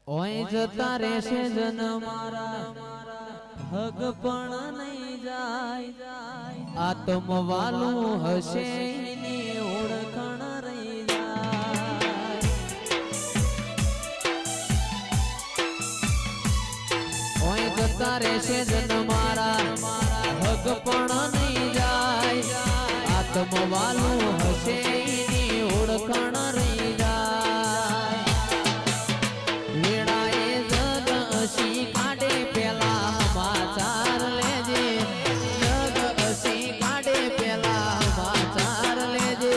ઓય જતા રહેશે જન મારા હગ પણ નહીં જાય આત્મ વાલું હશે એની ઓળખણ રહી જાય ઓય જતા રહેશે જન મારા હગ પણ નહીં જાય આત્મ વાલું હશે એની ઓળખણ રહી જાય વેળાએ જગ હસી કાઢે પેલા સમાચાર લેજે જગ હસી કાઢે પેલા સમાચાર લેજે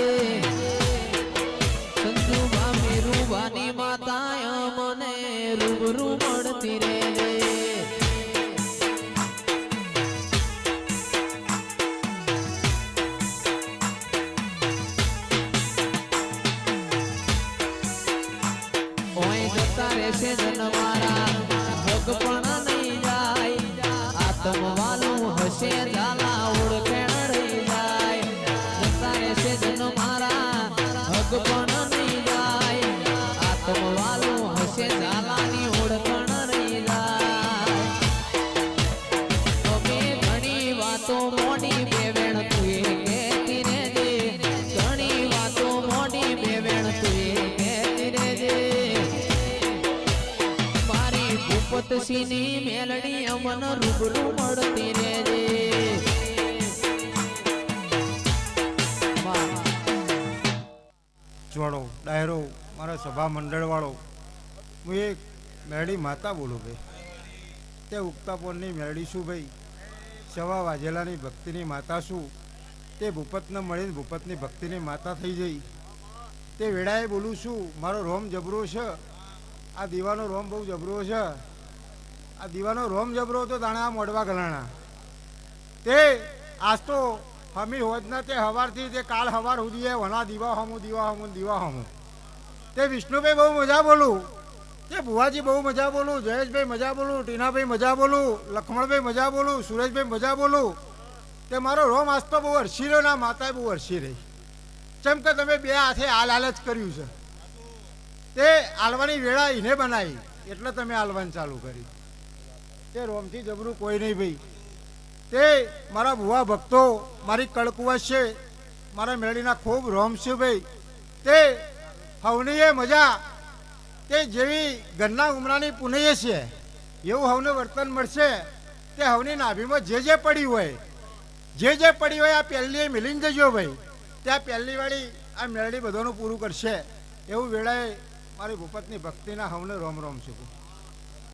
સંજુબા મીરુબાની માતા મને રૂબરૂ મળતી રહેજે રહેશે જન મારા ભગ પણ નહીં જાય આત્મ વાલું હશે ઝાલા ઓળખેણ રહી જાય જતા રહેશે જન મારા ભગ પણ નહીં જાય આત્મ વાલું હશે ઝાલાની ઓળખણ રહી જાય અમે ઘણી વાતો મોડી બેવેણ તું એ કહેતી રહેજે ઘણી વાતો મોડી બેવેણ તું એ કહેતી રહેજે ભૂપતસિંહની મેલડી અમન રૂબરૂ મળતી રહેજે જોડો ડાયરો મારા સભા મંડળ વાળો હું એક મેરડી માતા બોલું ભાઈ તે ઉગતાપોરની મેરડી શું ભાઈ સવા વાજેલાની ભક્તિની માતા શું તે ભૂપતને મળીને ભૂપતની ભક્તિની માતા થઈ જઈ તે વેળાએ બોલું છું મારો રોમ જબરો છે આ દીવાનો રોમ બહુ જબરો છે આ દીવાનો રોમ જબરો તો દાણા મોડવા ગલાણા તે આજ તો હમી હોજના તે હવારથી તે કાલ હવાર સુધી વણા દીવા હમું તે વિષ્ણુભાઈ બહુ મજા બોલું તે ભુવાજી બહુ મજા બોલું જયેશભાઈ મજા બોલું ટીનાભાઈ મજા બોલું લક્ષ્મણભાઈ મજા બોલું સુરેશભાઈ મજા બોલું તે મારો રોમ આજ તો બહુ હરસી રહ્યો ના માતાએ બહુ હરસી રહી જેમ કે તમે બે હાથે હાલ જ કર્યું છે તે આલવાની વેળા એને બનાવી એટલે તમે આલવાનું ચાલુ કરી તે રોમથી જબરું કોઈ નહીં ભાઈ તે મારા ભુવા ભક્તો મારી કળકુવશ છે મારા મેળીના ખૂબ રોમ છે ભાઈ તે હવનીએ મજા તે જેવી ઘરના ઉમરાની પુનઃ છે એવું હવને વર્તન મળશે તે હવની નાભીમાં જે પડી હોય આ પહેલી મિલીને જજો ભાઈ ત્યાં પહેલી વાળી આ મેળડી બધાનું પૂરું કરશે એવું વેળાએ મારી ભૂપતની ભક્તિના હવને રોમ રોમ છું.